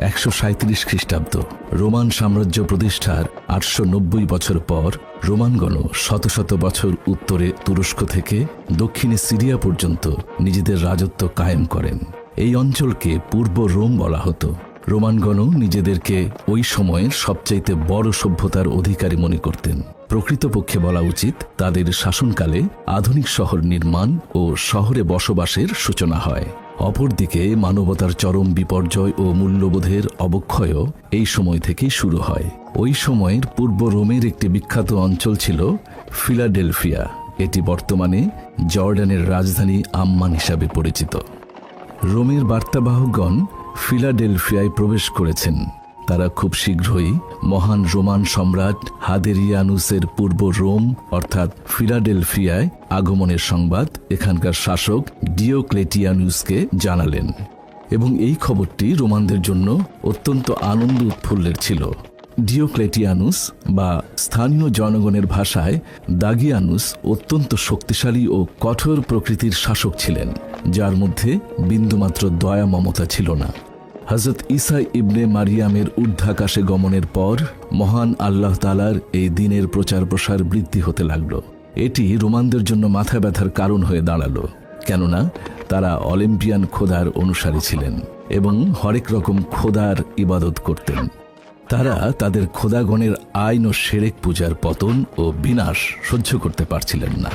137 খ্রিস্টাব্দ। রোমান সাম্রাজ্য প্রতিষ্ঠার 890 বছর পর রোমানগণ শত শত বছর উত্তরে তুরস্ক থেকে দক্ষিণে সিরিয়া পর্যন্ত নিজেদের রাজত্ব কায়েম করেন। এই অঞ্চলকে পূর্ব রোম বলা হতো। রোমানগণ নিজেদেরকে ওই সময়ের সবচাইতে বড় সভ্যতার অধিকারী মনে করতেন। প্রকৃতপক্ষে বলা উচিত তাদের শাসনকালে আধুনিক শহর নির্মাণ ও শহরে বসবাসের সূচনা হয়। অপরদিকে মানবতার চরম বিপর্যয় ও মূল্যবোধের অবক্ষয়ও এই সময় থেকেই শুরু হয়। ওই সময়ের পূর্ব রোমের একটি বিখ্যাত অঞ্চল ছিল ফিলাডেলফিয়া। এটি বর্তমানে জর্ডানের রাজধানী আম্মান হিসাবে পরিচিত। রোমের বার্তাবাহকগণ ফিলাডেলফিয়ায় প্রবেশ করেছেন। তারা খুব শীঘ্রই মহান রোমান সম্রাট হাদেরিয়ানুসের পূর্ব রোম অর্থাৎ ফিলাডেলফিয়ায় আগমনের সংবাদ এখানকার শাসক ডিওক্লেটিয়ানুসকে জানালেন, এবং এই খবরটি রোমানদের জন্য অত্যন্ত আনন্দ উৎফুল্লের ছিল। ডিওক্লেটিয়ানুস বা স্থানীয় জনগণের ভাষায় দাগিয়ানুস অত্যন্ত শক্তিশালী ও কঠোর প্রকৃতির শাসক ছিলেন, যার মধ্যে বিন্দুমাত্র দয়া মমতা ছিল না। হযরত ঈসা ইবনে মারিয়ামের ঊর্ধ্বাকাশে গমনের পর মহান আল্লাহ তাআলার এই দিনের প্রচার প্রসার বৃদ্ধি হতে লাগল। এটি রোমানদের জন্য মাথা ব্যথার কারণ হয়ে দাঁড়ালো, কেননা তারা অলিম্পিয়ান খোদার অনুসারী ছিলেন এবং হরেক রকম খোদার ইবাদত করতেন। তারা তাদের খোদাগণের আইন ও সেরেক পূজার পতন ও বিনাশ সহ্য করতে পারছিলেন না,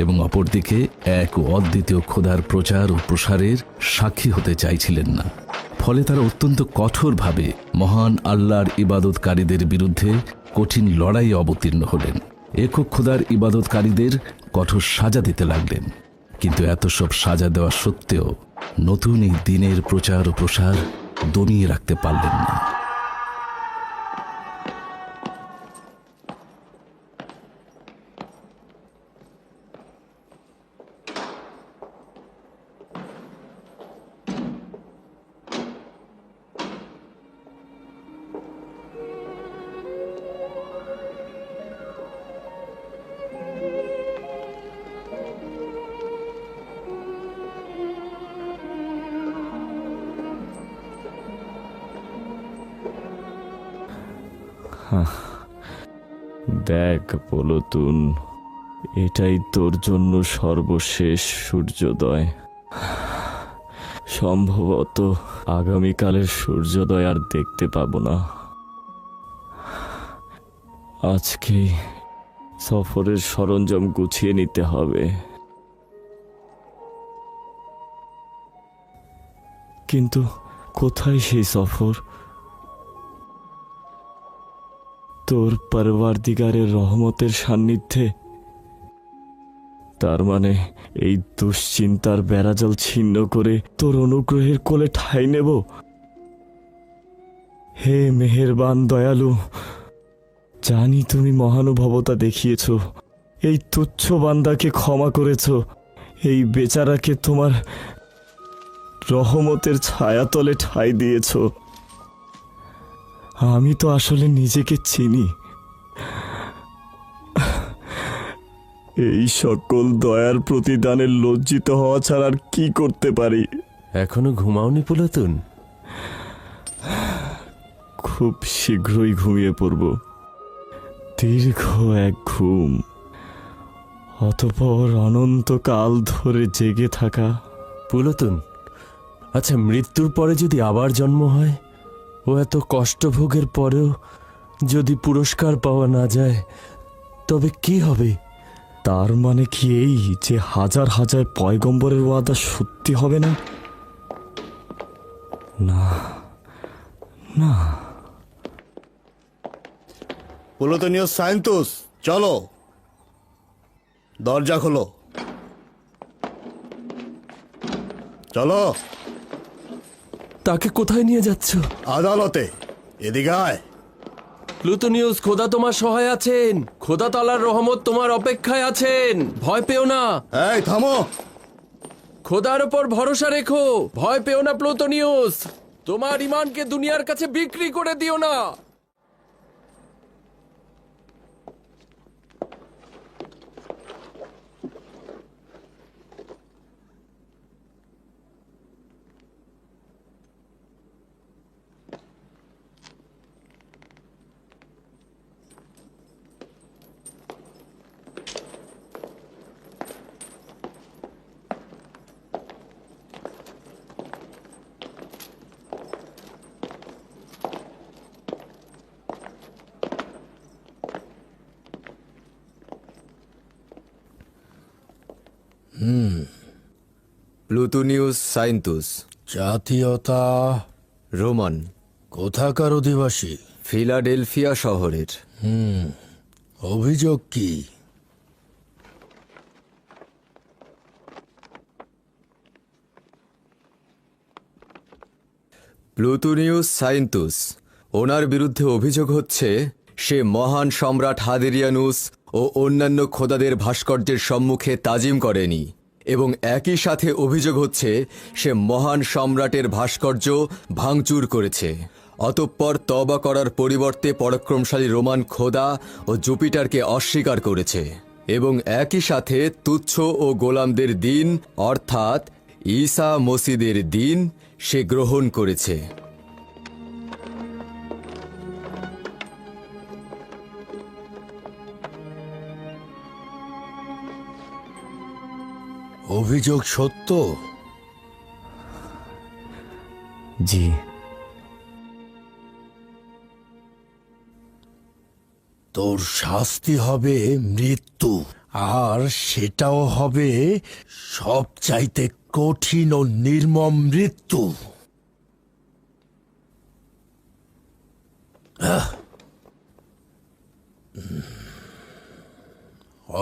এবং অপরদিকে এক ও অদ্বিতীয় খোদার প্রচার ও প্রসারের সাক্ষী হতে চাইছিলেন না। ফলে তারা অত্যন্ত কঠোরভাবে মহান আল্লাহর ইবাদতকারীদের বিরুদ্ধে কঠিন লড়াইয়ে অবতীর্ণ হলেন। একক খোদার ইবাদতকারীদের কঠোর সাজা দিতে লাগলেন। কিন্তু এত সব সাজা দেওয়া সত্ত্বেও নতুন এই দিনের প্রচার ও প্রসার দমিয়ে রাখতে পারলেন না। দেখ পলতুন, এটাই তোর জন্য সর্বশেষ সূর্যোদয়। সম্ভবত আগামীকালের সূর্যোদয় আর দেখতে পাবো না। আজকেই সফরের সরঞ্জাম গুছিয়ে নিতে হবে। কিন্তু কোথায় সেই সফর? তোর পরওয়ারদিগারের রহমতের সান্নিধ্যে। তার মানে এই দুশ্চিন্তার বেড়াজাল ছিন্ন করে তোর অনুগ্রহের কোলে ঠাঁই নেব। হে মেহেরবান দয়ালু, জানি তুমি মহানুভবতা দেখিয়েছ, এই তুচ্ছ বান্দাকে ক্ষমা করেছ, এই বেচারাকে তোমার রহমতের ছায়াতলে ঠাঁই দিয়েছ। আমি তো আসলে নিজেকে চিনি। এই সকল দয়ার প্রতিদানের লজ্জিত হওয়া ছাড়া আর কি করতে পারি? এখনো ঘুমাওনি পুলাতুন? খুব শীঘ্রই ঘুমিয়ে পড়ব। দীর্ঘ এক ঘুম, অতঃপর অনন্তকাল ধরে জেগে থাকা। পুলাতুন, আচ্ছা, মৃত্যুর পরে যদি আবার জন্ম হয় ও এত কষ্টভোগের পরেও যদি পুরস্কার পাওয়া না যায়, তবে কি হবে? তার মানে কি এই যে হাজার হাজার পয়গম্বরের ওয়াদা সত্যি হবে না? না না। পুলতনীয় সায়েন্তুস, চলো, দরজা খোলো, চলো। তাকে কোথায় নিয়ে যাচ্ছ? আদালতে। এদিকে আয়। প্লুটোনিয়াস, খোদা তোমার সহায় আছেন। খোদা তাআলার রহমত তোমার অপেক্ষায় আছেন। ভয় পেও না। এই থামো। খোদার উপর ভরসা রেখো। ভয় পেও না প্লুটোনিয়াস। তোমার ঈমানকে দুনিয়ার কাছে বিক্রি করে দিও না। প্লুটোনিউস সাইন্তুস। জাতীয়তা রোমান। কোথাকার অধিবাসী? ফিলাডেলফিয়া শহরের। অভিযোগ কি? প্লুটোনিউস সাইন্তুস, ওনার বিরুদ্ধে অভিযোগ হচ্ছে সে মহান সম্রাট হাদেরিয়ানুস ও অন্যান্য খোদাদের ভাস্কর্যের সম্মুখে তাজিম করেনি, এবং একই সাথে অভিযোগ হচ্ছে সে মহান সম্রাটের ভাস্কর্য ভাঙচুর করেছে। অতঃপর তওবা করার পরিবর্তে পরাক্রমশালী রোমান খোদা ও জুপিটারকে অস্বীকার করেছে, এবং একই সাথে তুচ্ছ ও গোলামদের দিন অর্থাৎ ঈসা মসিদের দিন সে গ্রহণ করেছে। অভিযোগ সত্য? জি। তোর শাস্তি হবে মৃত্যু, আর সেটাও হবে সবচাইতে কঠিন ও নির্মম মৃত্যু।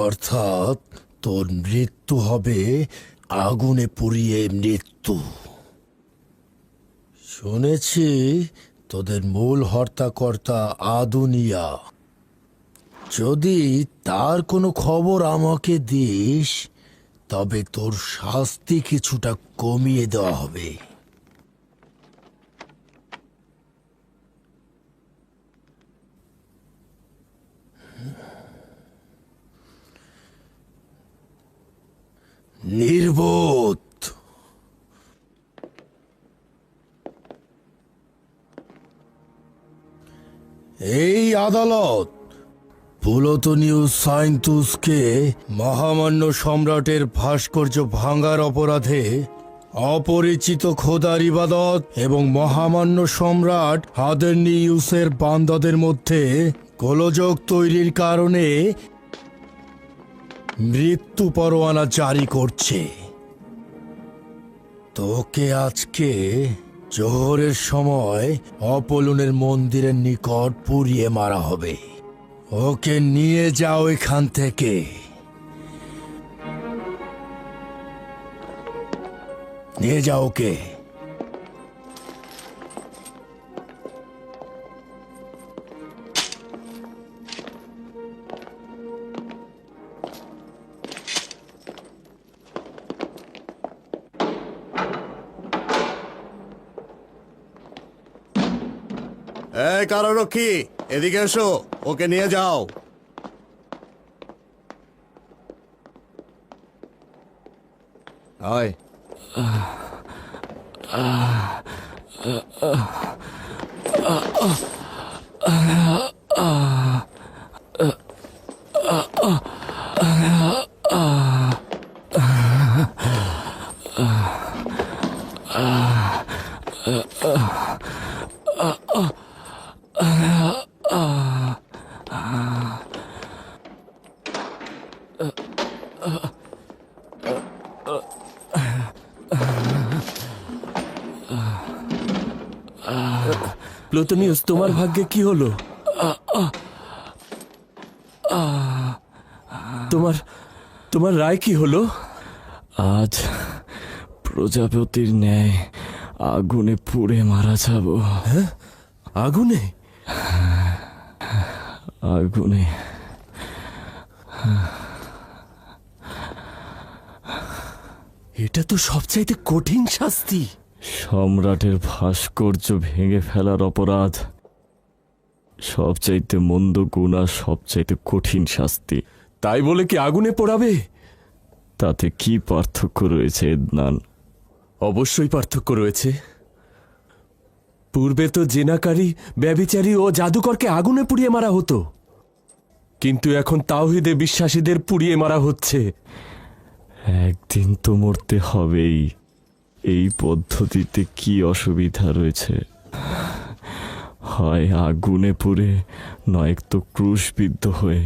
অর্থাৎ তোর মৃত্যু হবে আগুনে পুড়িয়ে মৃত্যু। শুনেছি তোদের মূল হর্তাকর্তা আদুনিয়া। যদি তার কোনো খবর আমাকে দিস, তবে তোর শাস্তি কিছুটা কমিয়ে দেওয়া হবে। নির্বোধ। এই আদালত প্লুটোনিউস সাইন্তুসকে মহামান্য সম্রাটের ভাস্কর্য ভাঙার অপরাধে, অপরিচিত খোদার ইবাদত এবং মহামান্য সম্রাট হাদেরনিউসের বান্দাদের মধ্যে গোলযোগ তৈরির কারণে মৃত্যু পরোয়ানা জারি করছে। তোকে আজকে জোহরের সময় অপোলনের মন্দিরের নিকট পুড়িয়ে মারা হবে। ওকে নিয়ে যাও এখান থেকে। নিয়ে যাও ওকে। এই কারারক্ষী, এদিকে এসো, ওকে নিয়ে যাও। আয়। প্লুটোনিউস, তোমার ভাগ্যে কি হলো? তোমার তোমার রায় কি হলো? আজ প্রজাপতির ন্যায় আগুনে পুড়ে মারা যাব। আগুনে? আগুনে। এটা তো সবচাইতে কঠিন শাস্তি। সম্রাটের ভাস্কর্য ভেঙে ফেলার অপরাধ সবচাইতে মন্দ গুণ আর সবচাইতে কঠিন শাস্তি। তাই বলে কি আগুনে পোড়াবে? তাতে কি পার্থক্য রয়েছে এদনান? অবশ্যই পার্থক্য রয়েছে। পূর্বে তো জেনাকারী, ব্যভিচারী ও জাদুকরকে আগুনে পুড়িয়ে মারা হতো, কিন্তু এখন তাওহীদে বিশ্বাসীদের পুড়িয়ে মারা হচ্ছে। একদিন তো মরতে হবেই। এই পদ্ধতিতে কি অসুবিধা রয়েছে? হয় আগুনে পুড়ে, নয়তো ক্রুশবিদ্ধ হয়ে।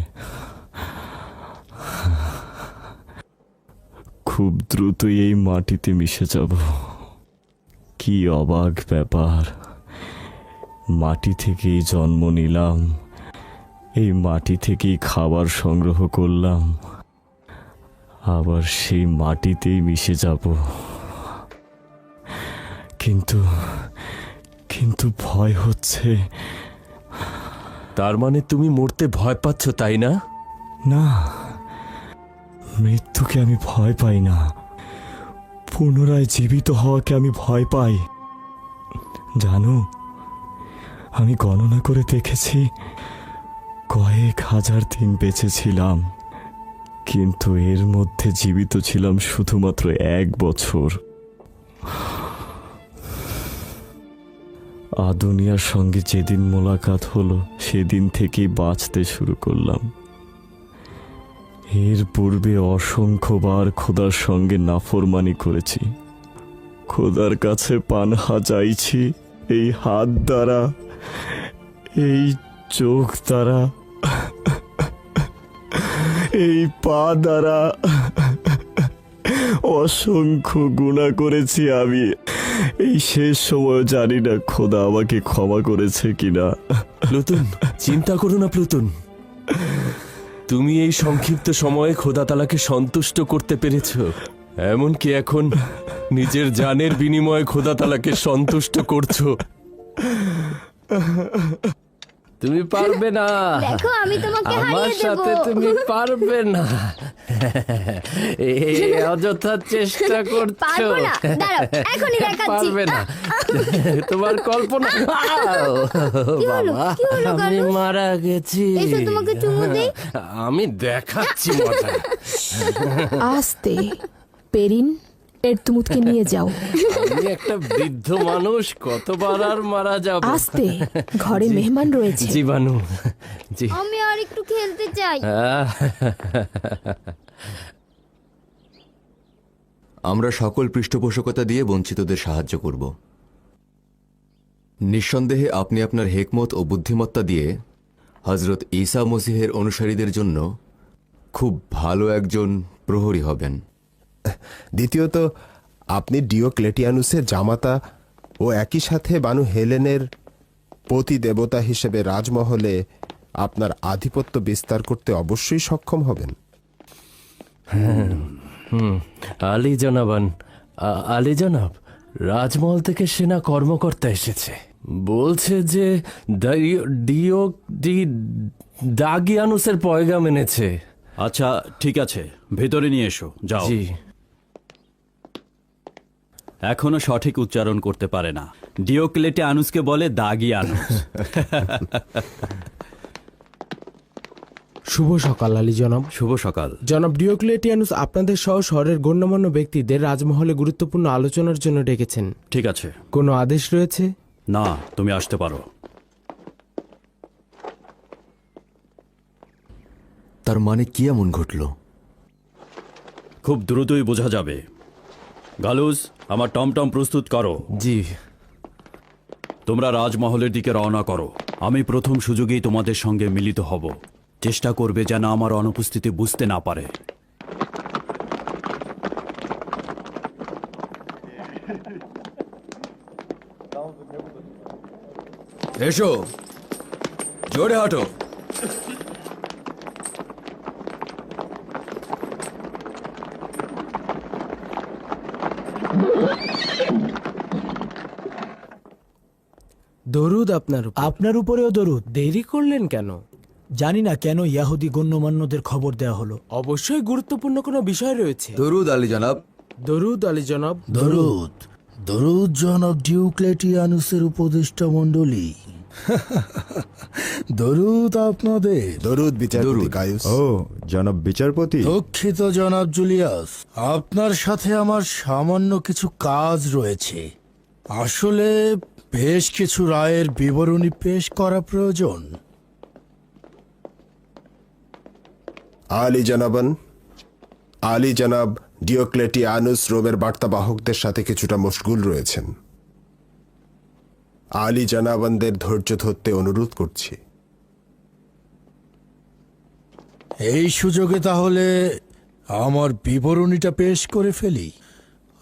খুব দ্রুতই এই মাটিতে মিশে যাব। কি অবাক ব্যাপার, মাটি থেকেই জন্ম নিলাম, এই মাটি থেকেই খাবার সংগ্রহ করলাম, আবার সেই মাটিতেই মিশে যাব। কিন্তু কিন্তু ভয় হচ্ছে। তার মানে তুমি মরতে ভয় পাচ্ছ, তাই না? না, মৃত্যুকে আমি ভয় পাই না, পুনরায় জীবিত হওয়াকে আমি ভয় পাই। জানো, আমি গণনা করে দেখেছি, কয়েক হাজার দিন বেঁচে ছিলাম, কিন্তু এর মধ্যে জীবিত ছিলাম শুধুমাত্র 1 বছর। আদুনিয়ার সঙ্গে যেদিন মোলাকাত হলো সেদিন থেকেই বাঁচতে শুরু করলাম। এর পূর্বে অসংখ্যবার খোদার সঙ্গে নাফরমানি করেছি, খোদার কাছে পানহা চাইছি এই হাত দ্বারা, এই চোখ দ্বারা, এই পা দ্বারা। অসংখ্য গুনাহ করেছি আমি। এই শেষ সময় জানি না খোদা আমাকে ক্ষমা করেছে কিনা। প্লুটন, চিন্তা করো না প্লুটন। তুমি এই সংক্ষিপ্ত সময়ে খোদা তালাকে সন্তুষ্ট করতে পেরেছ, এমনকি এখন নিজের জানের বিনিময়ে খোদা তালাকে সন্তুষ্ট করছো। তুমি পারবে না, দেখো আমি তোমাকে আমার হারিয়ে দেব। সাথে তুমি পারবে না। এই অযথা চেষ্টা করছো। পারবো না, দাঁড়াও, এখনই দেখাচ্ছি। পারবে না, তোমার কল্পনা। কি হলো? বাবা, কি হলো, আমি গালু? মারা গেছি। এসো তোমাকে চুমু দেই। আমি দেখাচ্ছি মজা। আস্তে, পেরিন, এর তুমুদকে নিয়ে যাও। আমি একটা বৃদ্ধ মানুষ, কতবার আর মারা যাব। আস্তে, ঘরে মেহমান রয়েছে। জীবাণু, জি। আমি আর একটু খেলতে চাই। আমরা সকল পৃষ্ঠপোষকতা দিয়ে বঞ্চিতদের সাহায্য করব। নিঃসন্দেহে আপনি আপনার হেকমত ও বুদ্ধিমত্তা দিয়ে হজরত ঈসা মসিহের অনুসারীদের জন্য খুব ভালো একজন প্রহরী হবেন। দ্বিতীয়ত, আপনি ডিওক্লেটিয়ানুসের জামাতা ও একই সাথে বানু হেলেনের পতি দেবতা হিসেবে রাজমহলে আপনার আধিপত্য বিস্তার করতে অবশ্যই সক্ষম হবেন। আলী জনাবান, আলী জনাব, রাজমহল থেকে সেনা কর্মকর্তা এসেছে, বলছে যে দাগিয়ানুসের পয়গাম এনেছে। আচ্ছা ঠিক আছে, ভেতরে নিয়ে এসো, যাও। জি। এখনো সঠিক উচ্চারণ করতে পারে না। ডিওক্লেটিয়ানুসকে বলে দাগিয়ানুস। শুভ সকাল আলী জনাব। শুভ সকাল। জনাব ডিওক্লেটিয়ানুস আপনাদের সহ শহরের গণ্যমান্য ব্যক্তিদের রাজমহলে গুরুত্বপূর্ণ আলোচনার জন্য ডেকেছেন। ঠিক আছে। কোনো আদেশ রয়েছে? না, তুমি আসতে পারো। তার মানে কি এমন ঘটল? খুব দ্রুতই বোঝা যাবে। গালুস, আমার টমটম প্রস্তুত করো। জি। তোমরা রাজমহলের দিকে রওনা করো। আমি প্রথম সুযোগেই তোমাদের সঙ্গে মিলিত হব। চেষ্টা করবে যেন আমার অনুপস্থিতি বুঝতে না পারে। এসো, জোরে হাঁটো। দরুদ আপনার উপর। আপনার উপরেও দরুদ। দেরি করলেন কেন? জানি না কেন ইয়াহুদি গণ্যমান্যদের খবর দেওয়া হলো। অবশ্যই গুরুত্বপূর্ণ কোনো বিষয় রয়েছে। দরুদ আলী জনাব। দরুদ আলী জনাব। দরুদ, দরুদ জনাব ডিওক্লেটিয়ানুসের উপদেষ্টা মণ্ডলী। দরুদ আপনাদের। দরুদ বিচারপতি গায়ুস। ও জনাব বিচারপতি। দুঃখিত জনাব জুলিয়াস, আপনার সাথে আমার সামান্য কিছু কাজ রয়েছে। আসলে বেশ কিছু রায়ের বিবরণী পেশ করা প্রয়োজন। আলী জনাবান, আলী জনাব ডিওক্লেটিয়ানুস রোমের বার্তাবাহকদের সাথে কিছুটা মশগুল রয়েছেন। আলী জনাবানদের ধৈর্য ধরতে অনুরোধ করছি। এই সুযোগে তাহলে আমার বিবরণীটা পেশ করে ফেলি।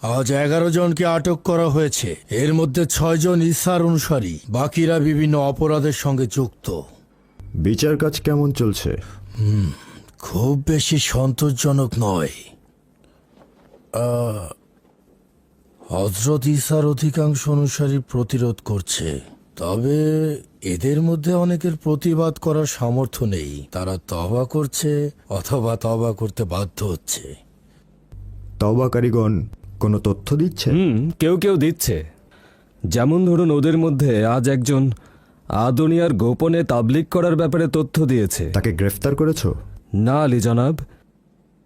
আজ 11 জনকে আটক করা হয়েছে। এর মধ্যে 6 জন ঈসার অনুসারী, বাকিরা বিভিন্ন অপরাধের সঙ্গে যুক্ত। বিচার কাজ কেমন চলছে? খুব বেশি সন্তোষজনক নয়। হযরত ঈসার অধিকাংশ অনুসারী প্রতিরোধ করছে, তবে এদের মধ্যে অনেকের প্রতিবাদ করার সামর্থ্য নেই। তারা তওবা করছে অথবা তওবা করতে বাধ্য হচ্ছে। তওবাকারীগণ কোনো তথ্য দিচ্ছে? কেউ কেউ দিচ্ছে। যেমন ধরুন, ওদের মধ্যে আজ একজন আদুনিয়ার গোপনে তাবলিগ করার ব্যাপারে তথ্য দিয়েছে। তাকে গ্রেফতার করেছো? না আলী জনাব,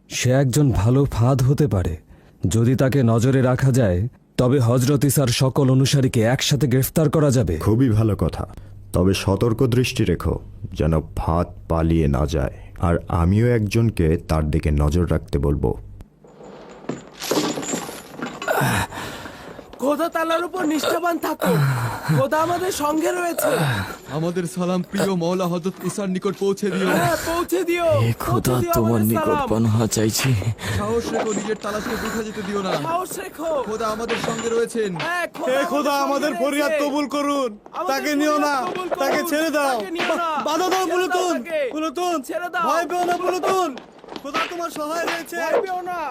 সে একজন ভালো ফাঁদ হতে পারে। যদি তাকে নজরে রাখা যায় তবে হযরত ঈসার সকল অনুসারীকে একসাথে গ্রেফতার করা যাবে। খুবই ভালো কথা, তবে সতর্ক দৃষ্টি রেখো যেন ফাঁদ পালিয়ে না যায়। আর আমিও একজনকে তার দিকে নজর রাখতে বলবো। খোদা তাআলার উপর নিষ্ঠাবান থাকো। খোদা আমাদের সঙ্গে রয়েছে। আমাদের সালাম প্রিয় মওলা হযরত ঈসার নিকট পৌঁছে দিও। হ্যাঁ, পৌঁছে দিও। খোদা, তোমার নিকট পানাহা চাইছি। সাহস রেখো, নিজের তালাশকে বৃথা যেতে দিও না। সাহস রেখো। খোদা আমাদের সঙ্গে রয়েছেন। হ্যাঁ, হে খোদা, আমাদের ফরিয়াদ কবুল করুন। তাকে নিও না, তাকে ছেড়ে দাও। বাধা দাও বুলুতুন, বুলুতুন, ছেড়ে দাও। ভয় পেও না বুলুতুন। খোদা তোমার সহায় রয়েছে। ভয় পেও না।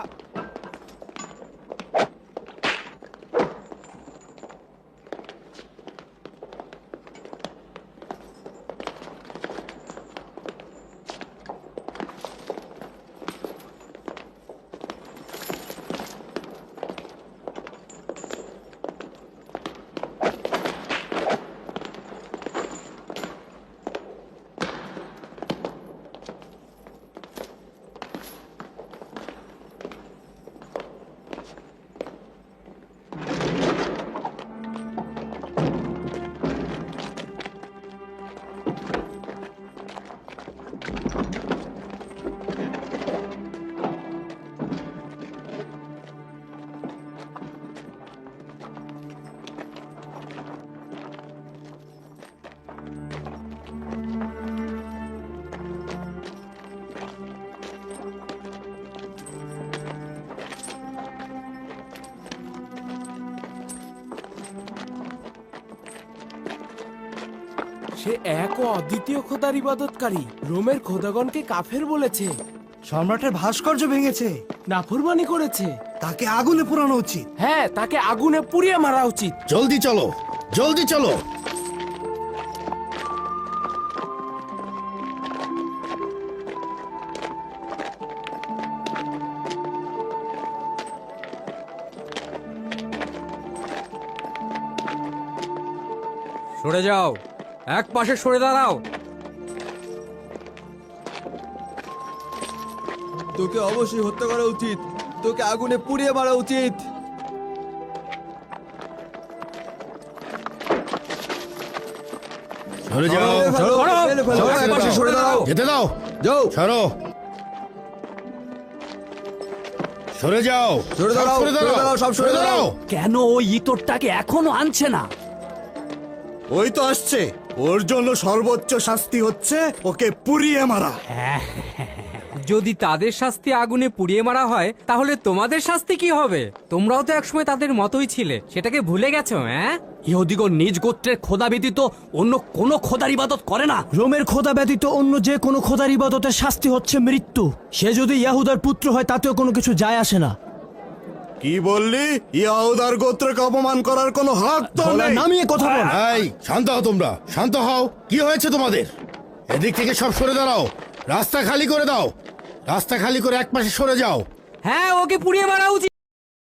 সে এক ও অদ্বিতীয় খোদার ইবাদতকারী। রোমের খোদাগণকে কাফের বলেছে, সম্রাটের ভাস্কর্য ভেঙেছে, নাফরমানি করেছে। তাকে আগুনে পোড়ানো উচিত। হ্যাঁ, তাকে আগুনে পুড়িয়ে মারা উচিত। জলদি চলো, জলদি চলো। সরে যাও, এক পাশে সরে দাঁড়াও। তোকে অবশ্যই হত্যা করা উচিত। তোকে আগুনে পুড়িয়ে মারা উচিত। সরে যাও, সরে দাও। যেতে দাও, যাও, সরো, সরে যাও, সরে দাঁড়াও, সরে দাঁড়াও, সব সরে দাঁড়াও। কেন ওই ইতরটাকে এখনো আনছে না? ওই তো আসছে। ওর জন্য সর্বোচ্চ শাস্তি হচ্ছে ওকে পুড়িয়ে মারা। যদি তাদের শাস্তি আগুনে পুড়িয়ে মারা হয়, তাহলে তোমাদের শাস্তি কি হবে? তোমরাও তো একসময় তাদের মতোই ছিলে, সেটাকে ভুলে গেছো? হ্যাঁ, ইহুদিগণ নিজ গোত্রের খোদা ব্যতীত অন্য কোনো খোদার ইবাদত করে না। রোমের খোদা ব্যতীত অন্য যে কোনো খোদার ইবাদতের শাস্তি হচ্ছে মৃত্যু। সে যদি ইয়াহুদার পুত্র হয় তাতেও কোনো কিছু যায় আসে না। কি বললি? ইয়াহুদার গোত্রকে অপমান করার কোনো হক তো গলা নেই। নামিয়ে কথা বল। এই শান্ত হও, তোমরা শান্ত হও। কি হয়েছে তোমাদের? এদিক থেকে সব সরে দাঁড়াও, রাস্তা খালি করে দাও। রাস্তা খালি করে এক পাশে সরে যাও। হ্যাঁ, ওকে পুড়িয়ে মারা উচিত।